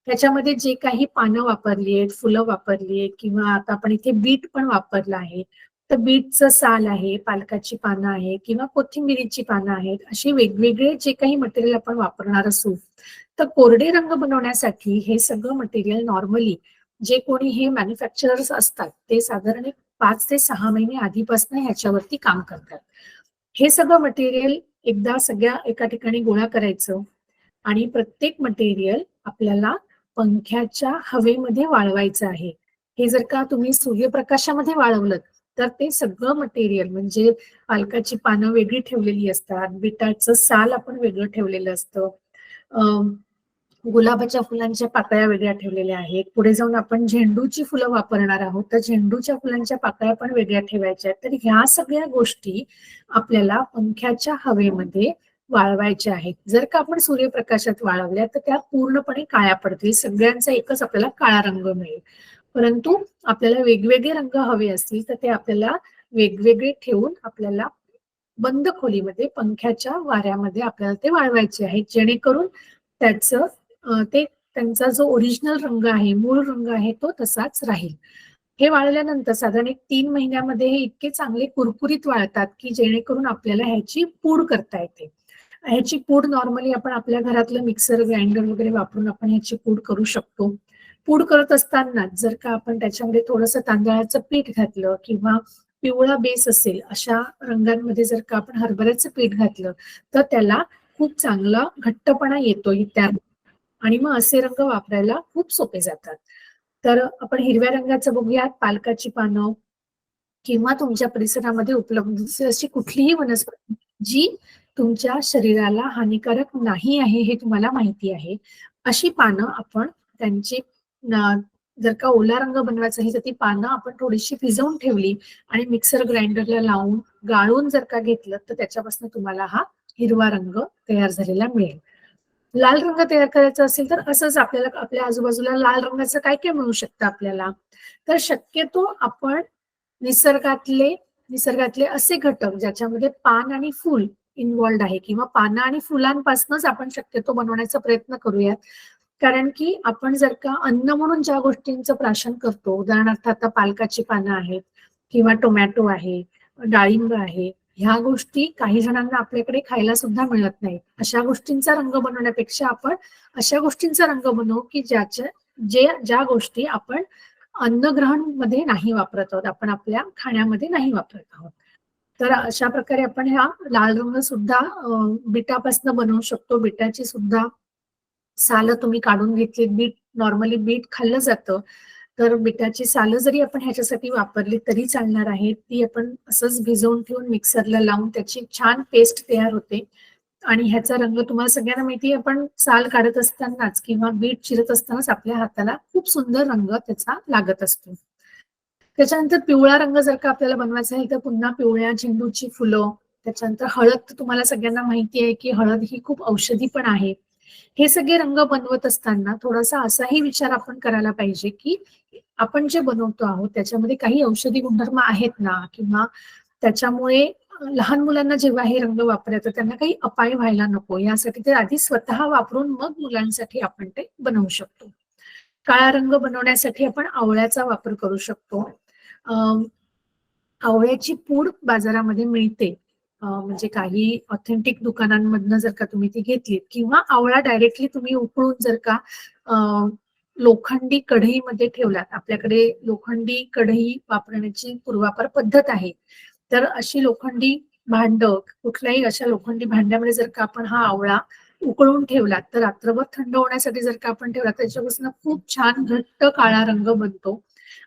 त्याच्यामध्ये जे काही पानं वापरली आहेत, फुलं वापरली आहेत किंवा आता आपण इथे बीट पण वापरलं आहे, तर बीटचं साल आहे, पालकाची पानं आहे किंवा कोथिंबिरीची पानं आहेत, अशी वेगवेगळे जे काही मटेरियल आपण वापरणार असू, तर कोरडे रंग बनवण्यासाठी हे सगळं मटेरियल नॉर्मली जे कोणी हे मॅन्युफॅक्चरर्स असतात ते साधारण 5 ते 6 महिने आधीपासून ह्याच्यावरती काम करतात. हे सगळं मटेरियल एकदा सगळ्या एका ठिकाणी गोळा करायचं आणि प्रत्येक मटेरियल आपल्याला पंख्याच्या हवेमध्ये वाळवायचं आहे. हे जर का तुम्ही सूर्यप्रकाशामध्ये वाळवलं तर ते सगळं मटेरियल, म्हणजे पालकाची पानं वेगळी ठेवलेली असतात, बिटाचं साल आपण वेगळं ठेवलेलं असतं, गुलाबाच्या फुलांच्या पाकळ्या वेगळ्या ठेवलेल्या आहेत. पुढे जाऊन आपण झेंडूची फुलं वापरणार आहोत, तर झेंडूच्या फुलांच्या पाकळ्या पण वेगळ्या ठेवायच्या आहेत. तर ह्या सगळ्या गोष्टी आपल्याला पंख्याच्या हवेमध्ये वाळवायच्या आहेत. जर का आपण सूर्यप्रकाशात वाळवल्या तर त्या पूर्णपणे काळ्या पडतील, सगळ्यांचा एकच आपल्याला काळा रंग मिळेल. परंतु आपल्याला वेगवेगळे रंग हवे असतील तर ते आपल्याला वेगवेगळे ठेवून आपल्याला बंद खोलीमध्ये पंख्याच्या वाऱ्यामध्ये आपल्याला ते वाळवायचे आहेत, जेणेकरून त्याचं त्यांचा जो ओरिजिनल रंग आहे, मूळ रंग आहे तो तसाच राहील. हे वाळल्यानंतर साधारण 3 महिन्यामध्ये हे इतके चांगले कुरकुरीत वाळतात की जेणेकरून आपल्याला ह्याची पूड करता येते. ह्याची पूड नॉर्मली आपण आपल्या घरातलं मिक्सर, ग्राइंडर वगैरे वापरून आपण ह्याची पूड करू शकतो. पूड करत असताना जर का आपण त्याच्यामध्ये थोडंसं तांदळाचं पीठ घातलं किंवा पिवळा बेस असेल, अशा रंगांमध्ये जर का आपण हरभऱ्याचं पीठ घातलं तर त्याला खूप चांगला घट्टपणा येतो त्या, आणि मग असे रंग वापरायला खूप सोपे जातात. तर आपण हिरव्या रंगाचं बघूयात. पालकाची पानं किंवा तुमच्या परिसरामध्ये उपलब्ध अशी कुठलीही वनस्पती जी तुमच्या शरीराला हानिकारक नाही आहे हे तुम्हाला माहिती आहे, अशी पानं आपण त्यांची जर का ओला रंग बनवायचा आहे तर ती पानं आपण थोडीशी भिजवून ठेवली आणि मिक्सर ग्राइंडरला लावून गाळून जर का घेतलं तर त्याच्यापासून तुम्हाला हा हिरवा रंग तयार झालेला मिळेल. लाल रंग तयार करायचा असेल तर असंच आपल्याला आपल्या आजूबाजूला लाल रंगाचं काय काय मिळू शकतं आपल्याला. तर शक्यतो आपण निसर्गातले असे घटक ज्याच्यामध्ये पान आणि फूल इन्व्हॉल्ड आहे किंवा पानं आणि फुलांपासूनच आपण शक्यतो बनवण्याचा प्रयत्न करूयात. कारण की आपण जर का अन्न म्हणून ज्या गोष्टींचं प्राशन करतो, उदाहरणार्थ आता पालकाची पानं आहेत किंवा टोमॅटो आहे, डाळिंब आहे, ह्या गोष्टी काही जणांना आपल्याकडे खायला सुद्धा मिळत नाही. अशा गोष्टींचा रंग बनवण्यापेक्षा आपण अशा गोष्टींचा रंग बनवू की ज्या गोष्टी आपण अन्नग्रहण मध्ये नाही वापरत आहोत, आपण आपल्या खाण्यामध्ये नाही वापरत आहोत. तर अशा प्रकारे आपण ह्या लाल रंग सुद्धा बीटापासून बनवू शकतो. बीटाची सुद्धा सालं तुम्ही काढून घेतली, नॉर्मली बीट खाल्लं जातं, तर बीटाची सालं जरी आपण ह्याच्यासाठी वापरली तरी चालणार आहे. ती आपण असंच भिजवून ठेवून मिक्सरला लावून त्याची छान पेस्ट तयार होते आणि ह्याचा रंग तुम्हाला सगळ्यांना माहिती आहे, आपण साल काढत असतानाच किंवा बीट चिरत असतानाच आपल्या हाताला खूप सुंदर रंग त्याचा लागत असतो. त्याच्यानंतर पिवळा रंग जर का आपल्याला बनवायचा आहे तर पुन्हा पिवळ्या झेंडूची फुलं, त्याच्यानंतर हळद. तुम्हाला सगळ्यांना माहिती आहे की हळद ही खूप औषधी पण आहे. हे सगळे रंग बनवत असताना थोडासा असाही विचार आपण करायला पाहिजे की आपण जे बनवतो आहोत त्याच्यामध्ये काही औषधी गुणधर्म आहेत ना, किंवा त्याच्यामुळे लहान मुलांना जेव्हा हे रंग वापरायचं त्यांना काही अपाय व्हायला नको, यासाठी ते आधी स्वतः वापरून मग मुलांसाठी आपण ते बनवू शकतो. काळा रंग बनवण्यासाठी आपण आवळ्याचा वापर करू शकतो. आवळ्याची पूड बाजारामध्ये मिळते, म्हणजे काही ऑथेंटिक दुकानांमधनं जर का तुम्ही ती घेतलीत किंवा आवळा डायरेक्टली तुम्ही उकळून जर का लोखंडी कढईमध्ये ठेवलात, आपल्याकडे लोखंडी कढई वापरण्याची पूर्वापार पद्धत आहे, तर अशी लोखंडी भांड, कुठल्याही अशा लोखंडी भांड्यामध्ये जर का आपण हा आवळा उकळून ठेवलात तर रात्रभर थंड होण्यासाठी जर का आपण ठेवला त्याच्यापासून खूप छान घट्ट काळा रंग बनतो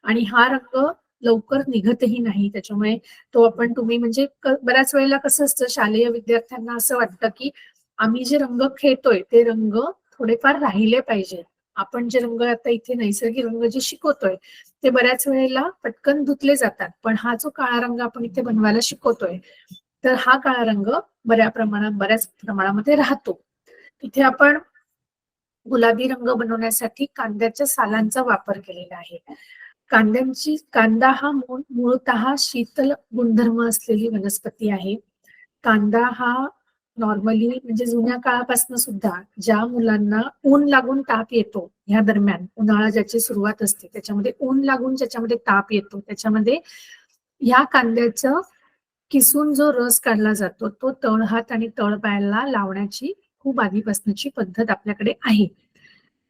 आणि हा रंग लवकर निघतही नाही. त्याच्यामुळे तुम्ही म्हणजे बऱ्याच वेळेला कसं असतं, शालेय विद्यार्थ्यांना असं वाटतं की आम्ही जे रंग खेळतोय ते रंग थोडेफार राहिले पाहिजे. आपण जे रंग आता इथे नैसर्गिक रंग जे शिकवतोय ते बऱ्याच वेळेला पटकन धुतले जातात, पण हा जो काळा रंग आपण इथे बनवायला शिकवतोय तर हा काळा रंग बऱ्याच प्रमाणामध्ये राहतो. इथे आपण गुलाबी रंग बनवण्यासाठी कांद्याच्या सालांचा वापर केलेला आहे. कांदा हा मूळतः शीतल गुणधर्म असलेली वनस्पती आहे. कांदा हा नॉर्मली म्हणजे जुन्या काळापासून सुद्धा ज्या मुलांना ऊन लागून ताप येतो, ह्या दरम्यान उन्हाळा ज्याची सुरुवात असते त्याच्यामध्ये ऊन लागून ज्याच्यामध्ये ताप येतो त्याच्यामध्ये ह्या कांद्याचं किसून जो रस काढला जातो तो तळहात आणि तळपायाला लावण्याची खूप आधीपासूनची पद्धत आपल्याकडे आहे.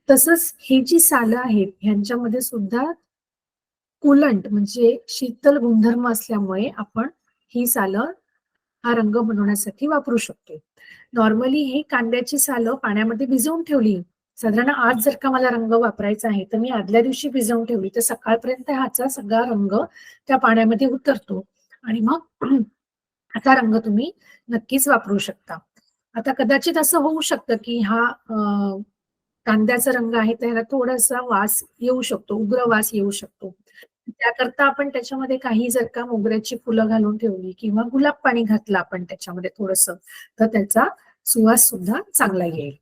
तसंच ही जी सालं आहेत ह्यांच्यामध्ये सुद्धा कूलंट म्हणजे शीतल गुणधर्म असल्यामुळे आपण ही सालं हा रंग बनवण्यासाठी वापरू शकतो. नॉर्मली ही कांद्याची सालं पाण्यामध्ये भिजवून ठेवली, साधारण आज जर का मला रंग वापरायचा आहे तर मी आदल्या दिवशी भिजवून ठेवली तर सकाळपर्यंत ह्याचा सगळा रंग त्या पाण्यामध्ये उतरतो आणि मग हा रंग तुम्ही नक्कीच वापरू शकता. आता कदाचित असं होऊ शकतं की हा कांद्याचा रंग आहे त्याला थोडासा वास येऊ शकतो, उग्र वास येऊ शकतो. त्याकरता आपण त्याच्यामध्ये काही जर का मोगऱ्याची फुलं घालून ठेवली किंवा गुलाब पाणी घातलं आपण त्याच्यामध्ये थोडंसं, तर त्याचा सुवास सुद्धा चांगला येईल.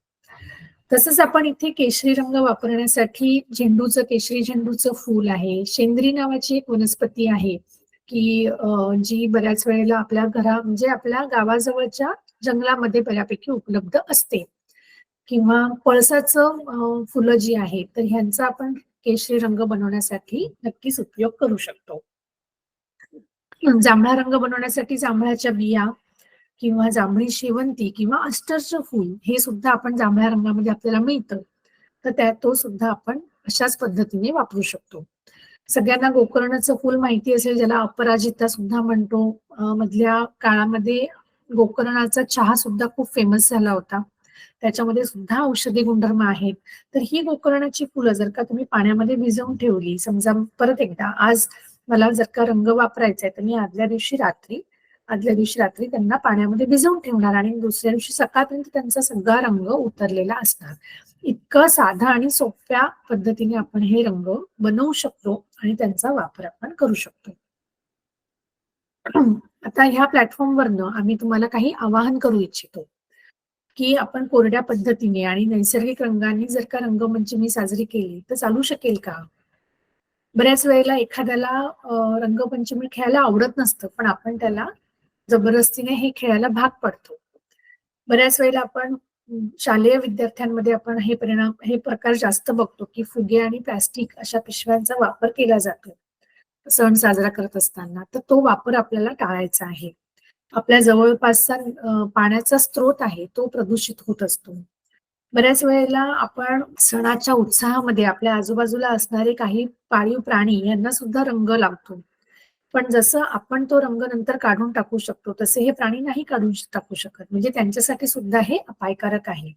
तसंच आपण इथे केशरी रंग वापरण्यासाठी केशरी झेंडूचं फूल आहे. शेंद्री नावाची एक वनस्पती आहे की जी बऱ्याच वेळेला म्हणजे आपल्या गावाजवळच्या जंगलामध्ये बऱ्यापैकी उपलब्ध असते. किंवा पळसाचं फुलं जी आहेत तर ह्यांचा आपण केशरी रंग बनवण्यासाठी नक्कीच उपयोग करू शकतो. जांभळा रंग बनवण्यासाठी जांभळाच्या बिया किंवा जांभळी शेवंती किंवा अस्टरचं फूल हे सुद्धा आपण जांभळ्या रंगामध्ये आपल्याला मिळतं, तर तो सुद्धा आपण अशाच पद्धतीने वापरू शकतो. सगळ्यांना गोकर्णाचं फूल माहिती असेल, ज्याला अपराजिता सुद्धा म्हणतो. मधल्या काळामध्ये गोकर्णाचा चहा सुद्धा खूप फेमस झाला होता, त्याच्यामध्ये सुद्धा औषधी गुणधर्म आहेत. तर ही गोकर्णाची फुलं जर का तुम्ही पाण्यामध्ये भिजवून ठेवली, समजा परत एकदा आज मला जर का रंग वापरायचा आहे तर मी आदल्या दिवशी रात्री आदल्या दिवशी रात्री त्यांना पाण्यामध्ये भिजवून ठेवणार आणि दुसऱ्या दिवशी सकाळपर्यंत त्यांचा सगळा रंग उतरलेला असणार. इतकं साधा आणि सोप्या पद्धतीने आपण हे रंग बनवू शकतो आणि त्यांचा वापर आपण करू शकतो. आता ह्या प्लॅटफॉर्मवरनं आम्ही तुम्हाला काही आवाहन करू इच्छितो की आपण कोरड्या पद्धतीने आणि नैसर्गिक रंगांनी जर का रंगपंचमी साजरी केली तर चालू शकेल का? बऱ्याच वेळेला एखाद्याला रंगपंचमी खेळायला आवडत नसतं, पण आपण त्याला जबरदस्तीने हे खेळायला भाग पडतो. बऱ्याच वेळेला आपण शालेय विद्यार्थ्यांमध्ये आपण हे प्रकार जास्त बघतो की फुगे आणि प्लास्टिक अशा पिशव्यांचा वापर केला जातो सण साजरा करत असताना. तर तो वापर आपल्याला टाळायचा आहे. आपल्या जवळपासचा पाण्याचा स्रोत आहे तो प्रदूषित होत असतो. बऱ्याच वेळेला आपण सणाच्या उत्साहामध्ये आपल्या आजूबाजूला असणारे काही पाळीव प्राणी यांना सुद्धा रंग लावतो. पण जसं आपण तो रंग नंतर काढून टाकू शकतो तसे हे प्राणी नाही काढून टाकू शकत. म्हणजे त्यांच्यासाठी सुद्धा हे अपायकारक आहे.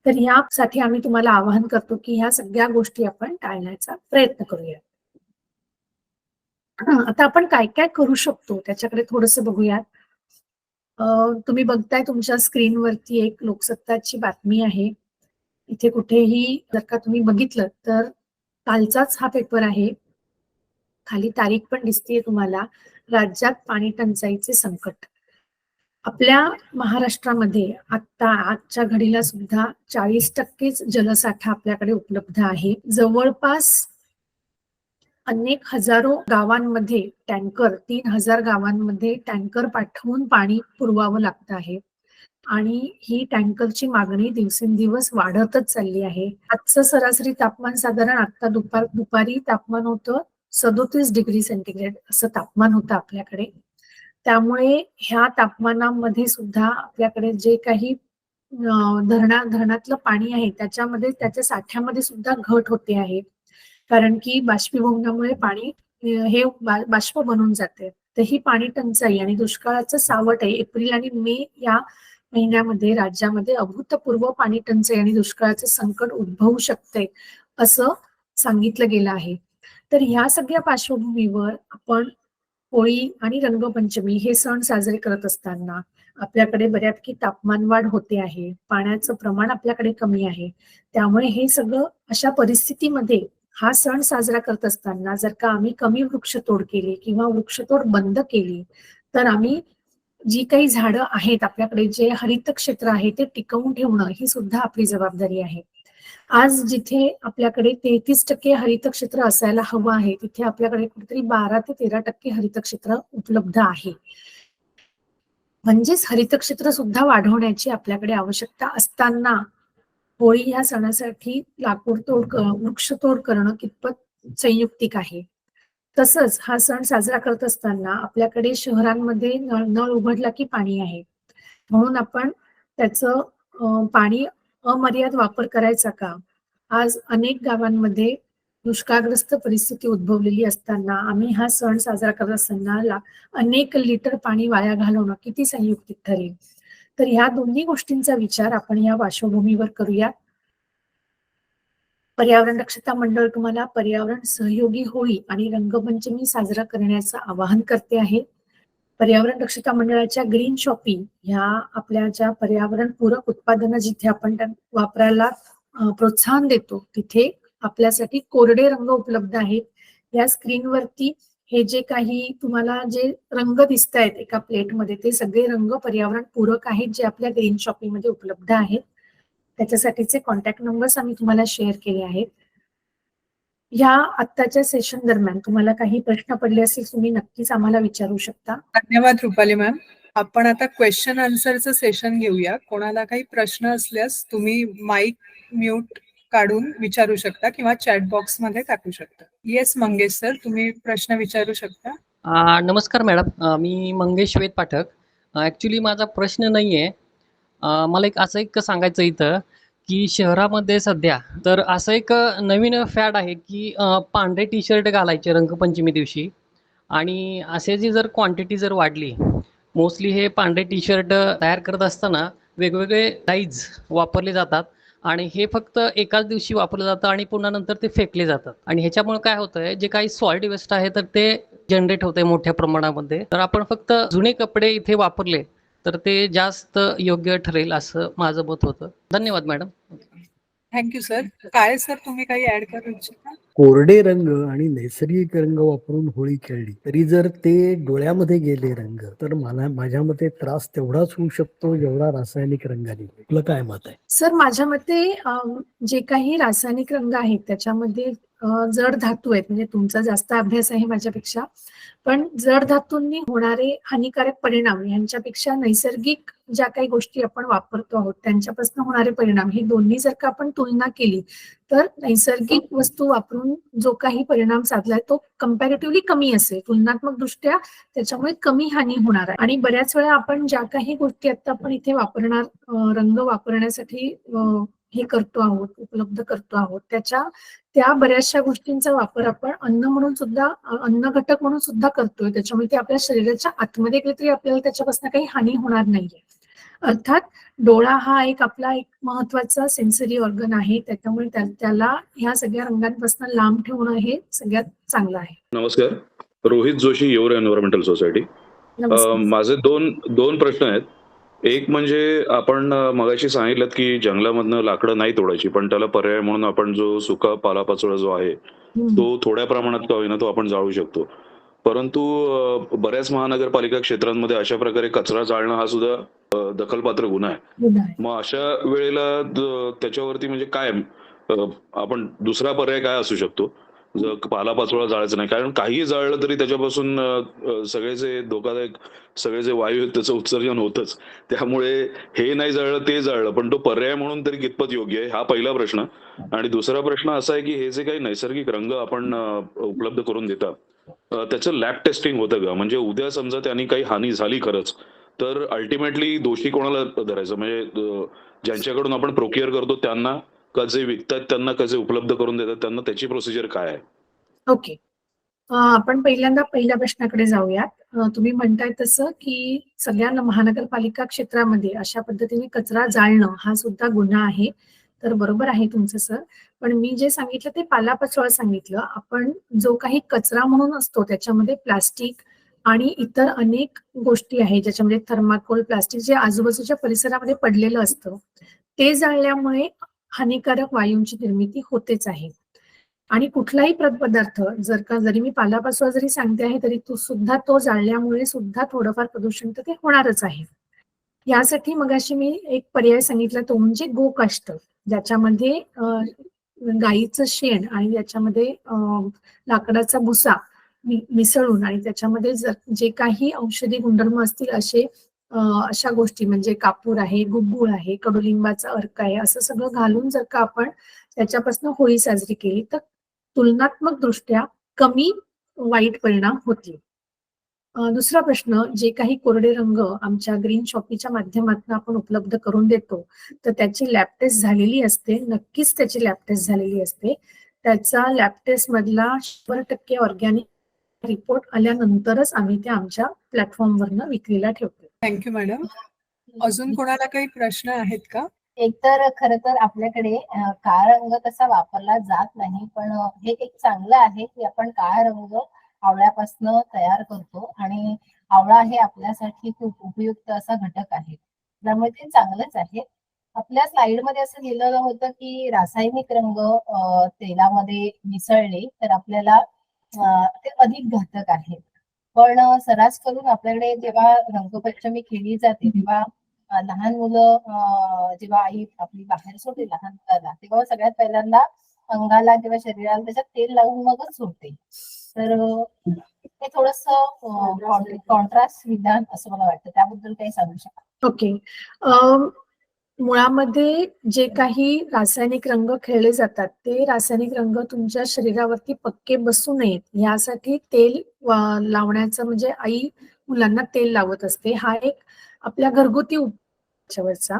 तर यासाठी आम्ही तुम्हाला आवाहन करतो की ह्या सगळ्या गोष्टी आपण टाळण्याचा प्रयत्न करूया. आता आपण काय काय करू शकतो त्याच्याकडे थोडंसं बघूयात. तुम्ही बघताय तुमच्या स्क्रीनवरती एक लोकसत्ताची बातमी आहे. इथे कुठेही जर का तुम्ही बघितलं तर कालचाच हा पेपर आहे. खाली तारीख पण दिसतेय तुम्हाला. राज्यात पाणी टंचाईचे संकट. आपल्या महाराष्ट्रामध्ये आता आजच्या घडीला सुद्धा 40% जलसाठा आपल्याकडे उपलब्ध आहे. जवळपास अनेक हजारो गावांमध्ये टँकर 3000 गावांमध्ये टँकर पाठवून पाणी पुरवावं लागतं आहे आणि ही टँकरची मागणी दिवसेंदिवस वाढतच चालली आहे. आजचं सरासरी तापमान साधारण आता दुपारी तापमान होतं 37 डिग्री सेंटीग्रेड असं तापमान होतं आपल्याकडे. त्यामुळे ह्या तापमानामध्ये सुद्धा आपल्याकडे जे काही धरणातलं पाणी आहे त्याच्या साठ्यामध्ये सुद्धा घट होते आहे. कारण की बाष्पीभवनामुळे पाणी हे बाष्प बनून जाते. तर ही पाणी टंचाई आणि दुष्काळाचं सावट आहे. एप्रिल आणि मे या महिन्यामध्ये राज्यामध्ये अभूतपूर्व पाणी टंचाई आणि दुष्काळाचं संकट उद्भवू शकते असं सांगितलं गेलं आहे. तर ह्या सगळ्या पार्श्वभूमीवर आपण होळी आणि रंगपंचमी हे सण साजरे करत असताना आपल्याकडे बऱ्यापैकी तापमान वाढ होते आहे. पाण्याचं प्रमाण आपल्याकडे कमी आहे. त्यामुळे हे सगळं अशा परिस्थितीमध्ये हा सण साजरा करत असताना जर का आम्ही कमी वृक्षतोड केली किंवा वृक्षतोड बंद केली तर आम्ही जी काही झाडं आहेत आपल्याकडे जे हरित क्षेत्र आहे ते टिकवून ठेवणं ही सुद्धा आपली जबाबदारी आहे. आज जिथे आपल्याकडे 33% हरित क्षेत्र असायला हवं आहे तिथे आपल्याकडे कुठेतरी 12 ते 13% हरित क्षेत्र उपलब्ध आहे. म्हणजेच हरित क्षेत्र सुद्धा वाढवण्याची आपल्याकडे आवश्यकता असताना होळी ह्या सणासाठी वृक्षतोड करणं कितपत संयुक्तिक आहे. तसंच हा सण साजरा करत असताना आपल्याकडे शहरांमध्ये नळ उघडला की पाणी आहे म्हणून आपण त्याचं पाणी अमर्याद वापर करायचा का? आज अनेक गावांमध्ये दुष्काळग्रस्त परिस्थिती उद्भवलेली असताना आम्ही हा सण साजरा करत असताना अनेक लिटर पाणी वाया घालवणं किती संयुक्तिक ठरेल? तर ह्या दोन्ही गोष्टींचा विचार आपण या पार्श्वभूमीवर करूया. पर्यावरण दक्षता मंडळ तुम्हाला पर्यावरण सहयोगी होळी आणि रंगपंचमी साजरा करण्याचं आवाहन करते आहे. पर्यावरण दक्षता मंडळाच्या ग्रीन शॉपिंग ह्या आपल्या ज्या पर्यावरण पूरक उत्पादनं जिथे आपण वापरायला प्रोत्साहन देतो तिथे आपल्यासाठी कोरडे रंग उपलब्ध आहेत. या स्क्रीनवरती हे जे काही तुम्हाला जे रंग दिसत आहेत एका प्लेटमध्ये ते सगळे रंग पर्यावरण पूरक आहेत जे आपल्या ग्रीन शॉपिंग मध्ये उपलब्ध आहेत. त्याच्यासाठीचे कॉन्टॅक्ट नंबर्स आम्ही तुम्हाला शेअर केले आहेत. या आत्ताच्या सेशन दरम्यान तुम्हाला काही प्रश्न पडले असतील तुम्ही नक्कीच आम्हाला विचारू शकता. धन्यवाद रुपाली मॅम. आपण आता क्वेश्चन आन्सरचं सेशन घेऊया. कोणाला काही प्रश्न असल्यास तुम्ही माईक म्यूट काढून विचारू शकता किंवा चॅट बॉक्स मध्ये टाकू शकता. येस मंगेश सर, तुम्ही प्रश्न विचारू शकता. नमस्कार मॅडम, मी मंगेश वेद पाठक. ॲक्च्युली माझा प्रश्न नाही आहे. मला असं एक सांगायचं इथं की शहरामध्ये सध्या तर असं एक नवीन फॅड आहे की पांढरे टी शर्ट घालायचे रंगपंचमी दिवशी आणि अशाची जर क्वांटिटी जर वाढली, मोस्टली हे पांढरे टी शर्ट तयार करत असताना वेगवेगळे डाईज वापरले जातात आणि हे फक्त एकाच दिवशी वापरलं जातं आणि पुन्हा नंतर ते फेकले जातात आणि ह्याच्यामुळे काय होतं आहे, जे काही सॉलिड वेस्ट आहे तर ते जनरेट होते मोठ्या प्रमाणामध्ये. तर आपण फक्त जुने कपडे इथे वापरले तर ते जास्त योग्य ठरेल असं माझं मत होतं. धन्यवाद मॅडम. Thank you sir. काय सर तुम्ही काही ऍड करू इच्छिता? कोरडे रंग आणि नैसर्गिक रंग वापरून होळी खेळली तरी जर ते डोळ्यामध्ये गेले रंग तर मला माझ्या मते त्रास तेवढाच होऊ शकतो जेवढा रासायनिक रंगाने. तुला काय मत आहे? सर माझ्या मते जे काही रासायनिक रंग आहेत त्याच्यामध्ये जड धातू आहेत, म्हणजे तुमचा जास्त अभ्यास आहे माझ्यापेक्षा, पण जड धातूंनी होणारे हानिकारक परिणाम यांच्यापेक्षा नैसर्गिक ज्या काही गोष्टी आपण वापरतो आहोत त्यांच्यापासून होणारे परिणाम हे दोन्ही जर का आपण तुलना केली तर नैसर्गिक वस्तू वापरून जो काही परिणाम साधलाय तो कम्पॅरेटिव्हली कमी असेल, तुलनात्मक दृष्ट्या त्याच्यामुळे कमी हानी होणार आहे. आणि बऱ्याच वेळा आपण ज्या काही गोष्टी आता आपण इथे वापरणार रंग वापरण्यासाठी हे करतो आहोत, उपलब्ध करतो आहोत, त्या बऱ्याचशा गोष्टींचा वापर आपण अन्न म्हणून सुद्धा, अन्न घटक म्हणून सुद्धा करतोय. त्याच्यामुळे ते आपल्या शरीराच्या आतमध्ये गेले तरी आपल्याला त्याच्यापासून काही हानी होणार नाहीये. अर्थात डोळा हा आपला एक महत्वाचा सेन्सरी ऑर्गन आहे, त्याच्यामुळे त्याला ह्या सगळ्या रंगांपासून लांब ठेवणं हे सगळ्यात चांगलं आहे. नमस्कार, Rohit Joshi, your environmental society. नमस्कार. माझे दोन प्रश्न आहेत. एक म्हणजे आपण मगाशी सांगितलं की जंगलामधनं लाकडं नाही तोडायची, पण त्याला पर्याय म्हणून आपण जो सुका पालापाचोळा जो आहे तो थोड्या प्रमाणात का होईना तो आपण जाळू शकतो. परंतु बऱ्याच महानगरपालिका क्षेत्रांमध्ये अशा प्रकारे कचरा जाळणं हा सुद्धा दखलपात्र गुन्हा आहे. मग अशा वेळेला त्याच्यावरती म्हणजे काय आपण दुसरा पर्याय काय असू शकतो? पालापाचोळा जाळायचं नाही, कारण काही जाळलं तरी त्याच्यापासून सगळे जे धोकादायक सगळे जे वायू आहेत त्याचं उत्सर्जन होतच. त्यामुळे हे नाही जाळलं ते जाळलं, पण तो पर्याय म्हणून तरी कितपत योग्य आहे, हा पहिला प्रश्न. आणि दुसरा प्रश्न असा आहे की हे जे काही नैसर्गिक रंग आपण उपलब्ध करून देता त्याचं लॅब टेस्टिंग होतं का? म्हणजे उद्या समजा त्यांनी काही हानी झाली खरंच तर अल्टिमेटली दोषी कोणाला धरायचं? म्हणजे ज्यांच्याकडून आपण प्रोक्युअर करतो त्यांना, का जे विकतात त्यांना, का जे उपलब्ध करून देतात त्यांना? त्याची प्रोसिजर काय आहे? ओके, आपण पहिल्यांदा पहिल्या प्रश्नाकडे जाऊयात. तुम्ही म्हणताय तसं की सगळ्या महानगरपालिका क्षेत्रामध्ये अशा पद्धतीने कचरा जाळणं हा सुद्धा गुन्हा आहे. तर बरोबर आहे तुमचं सर, पण मी जे सांगितलं ते पालापाचोळा सांगितलं. आपण जो काही कचरा म्हणून असतो त्याच्यामध्ये प्लास्टिक आणि इतर अनेक गोष्टी आहेत ज्याच्यामध्ये थर्माकोल, प्लास्टिक जे आजूबाजूच्या परिसरामध्ये पडलेलं असतं ते जाळल्यामुळे हानिकारक वायूंची निर्मिती होतेच आहे. आणि कुठलाही पदार्थ जरी मी पालापाचोळा जरी सांगते आहे तरी तो जाळल्यामुळे सुद्धा थोडंफार प्रदूषण तर ते होणारच आहे. यासाठी मगाशी मी एक पर्याय सांगितला तो म्हणजे गोकाष्ठ, ज्याच्यामध्ये गाईचं शेण आणि त्याच्यामध्ये लाकडाचा भुसा मिसळून आणि त्याच्यामध्ये जे काही औषधी गुणधर्म असतील अशा गोष्टी म्हणजे कापूर आहे, गुगुळ आहे, कडुलिंबाचा अर्क आहे, असं सगळं घालून जर का आपण त्याच्यापासून होळी साजरी केली तर तुलनात्मक दृष्ट्या कमी वाईट परिणाम होतील. दुसरा प्रश्न, जे काही कोरडे रंग आमच्या ग्रीन शॉपीच्या माध्यमातून आपण उपलब्ध करून देतो तर त्याची लॅब टेस्ट झालेली असते, नक्कीच त्याची लॅब टेस्ट झालेली असते. त्याचा लॅब टेस्ट मधला 100% ऑर्गॅनिक रिपोर्ट आल्यानंतरच आम्ही ते आमच्या प्लॅटफॉर्मवरनं विक्रीला ठेवतो. Thank you madam. अजून कोणाला काही प्रश्न आहेत का? एकतर खरं तर आपल्याकडे काळा रंग तसा वापरला जात नाही, पण हे एक चांगलं आहे की आपण काळा रंग आवळ्यापासून तयार करतो आणि आवळा हे आपल्यासाठी खूप उपयुक्त असा घटक आहे, त्यामुळे ते चांगलंच आहे. आपल्या स्लाइडमध्ये असं लिहिलेलं होतं की रासायनिक रंग तेलामध्ये मिसळले तर आपल्याला ते अधिक घातक आहेत. पण सरास करून आपल्याकडे जेव्हा रंगपंचमी केली जाते तेव्हा लहान मुलं जेव्हा आई आपली बाहेर सोडते लहान मुलाला, तेव्हा सगळ्यात पहिल्यांदा अंगाला किंवा शरीराला त्याच्यात तेल लावून मगच सोडते. तर हे थोडस कॉन्ट्रास्ट विधान असं मला वाटतं, त्याबद्दल काही सांगू शकाल? ओके, मुळामध्ये जे काही रासायनिक रंग खेळले जातात ते रासायनिक रंग तुमच्या शरीरावरती पक्के बसू नयेत यासाठी तेल लावण्याचं म्हणजे आई मुलांना तेल लावत असते. हा एक आपल्या घरगुती उपचारावरचा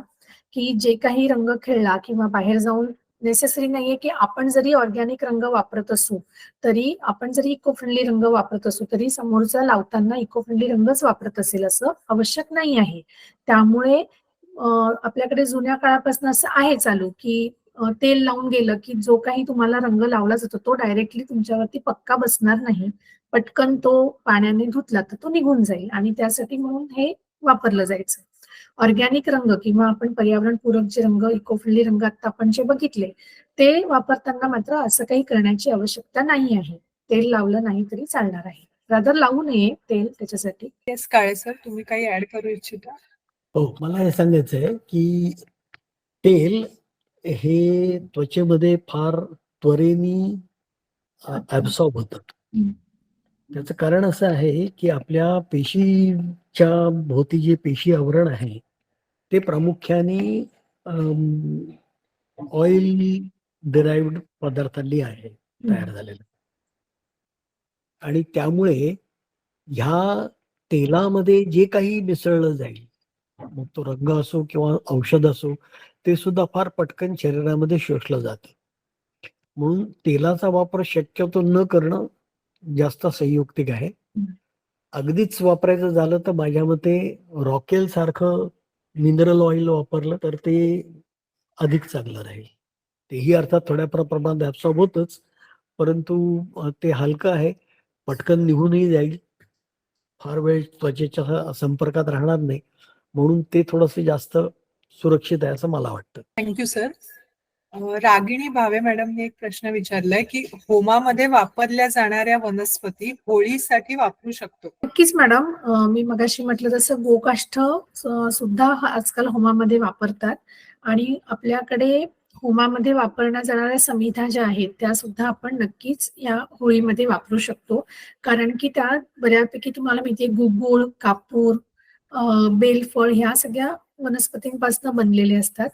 की जे काही रंग खेळला किंवा बाहेर जाऊन नेसेसरी नाहीये की आपण जरी ऑर्गॅनिक रंग वापरत असू तरी, आपण जरी इको फ्रेंडली रंग वापरत असू तरी समोरचा लावताना इको फ्रेंडली रंगच वापरत असेल असं आवश्यक नाही आहे. त्यामुळे आपल्याकडे जुन्या काळापासून असं आहे चालू की तेल लावून गेलं की जो काही तुम्हाला रंग लावला जातो तो डायरेक्टली तुमच्यावरती पक्का बसणार नाही. पटकन तो पाण्याने धुतला तर तो निघून जाईल आणि त्यासाठी म्हणून हे वापरलं जायचं. ऑर्गॅनिक रंग किंवा आपण पर्यावरणपूरक जे रंग, इको फ्रेंडली रंग आता आपण जे बघितले ते वापरताना मात्र असं काही करण्याची आवश्यकता नाही आहे. तेल लावलं नाही तरी चालणार आहे. रादर लावू नये तेल त्याच्यासाठी. येस काळे सर, तुम्ही काही ऍड करू इच्छिता? हो, मला हे सांगायचं आहे की तेल हे त्वचेमध्ये फार त्वरेने ऍब्सॉर्ब होतं. हम्म. त्याचं कारण असं आहे की आपल्या पेशीच्या भोवती जे पेशी आवरण आहे ते प्रामुख्याने ऑइल डिराइव्ड पदार्थांनी आहे तयार झालेलं. आणि त्यामुळे ह्या तेलामध्ये जे काही मिसळलं जाईल, मग तो रंग असो किंवा औषध असो, ते सुद्धा फार पटकन शरीरामध्ये शोषलं जातं. म्हणून तेलाचा वापर शक्यतो न करणं जास्त संयुक्तिक आहे. अगदीच वापरायचं झालं तर माझ्या मते रॉकेल सारखं मिनरल ऑइल वापरलं तर ते अधिक चांगलं राहील. तेही अर्थात थोड्या प्रमाणात ऍब्सॉर्ब होतच, परंतु ते हलकं आहे, पटकन निघूनही जाईल, फार वेळ त्वचेच्या संपर्कात राहणार नाही, म्हणून ते थोडंसं जास्त सुरक्षित आहे असं मला वाटतं. Thank you sir. रागिणी भावे मॅडमने एक प्रश्न विचारलाय की होमामध्ये वापरल्या जाणाऱ्या वनस्पती होळीसाठी वापरू शकतो? नक्कीच मॅडम. मी मगाशी म्हटलं तसं गोकाष्ठ सुद्धा आजकाल होमामध्ये वापरतात आणि आपल्याकडे होमामध्ये वापरल्या जाणाऱ्या समिधा ज्या आहेत त्या सुद्धा आपण नक्कीच या होळीमध्ये वापरू शकतो. कारण की त्या बऱ्यापैकी तुम्हाला माहितीये गुगुळ, कापूर, बेलफळ ह्या सगळ्या वनस्पतींपासून बनलेले असतात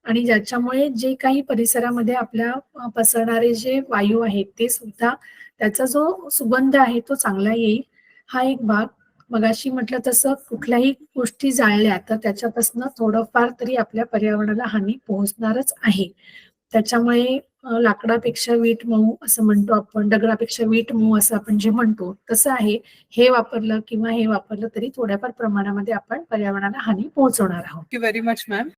आणि ज्याच्यामुळे जे काही परिसरामध्ये आपल्या पसरणारे जे वायू आहेत ते सुद्धा त्याचा जो सुगंध आहे तो चांगला येईल. हा एक भाग. मगाशी म्हटलं तसं कुठल्याही गोष्टी जाळल्या तर त्याच्यापासून थोडंफार तरी आपल्या पर्यावरणाला हानी पोहोचणारच आहे. त्याच्यामुळे लाकडापेक्षा वीट मऊ असं म्हणतो आपण, दगडापेक्षा वीट मऊ असं आपण जे म्हणतो तसं आहे. हे वापरलं किंवा हे वापरलं तरी थोड्याफार प्रमाणामध्ये आपण पर्यावरणाला हानी पोहोचवणार आहोत. Thank you very much ma'am.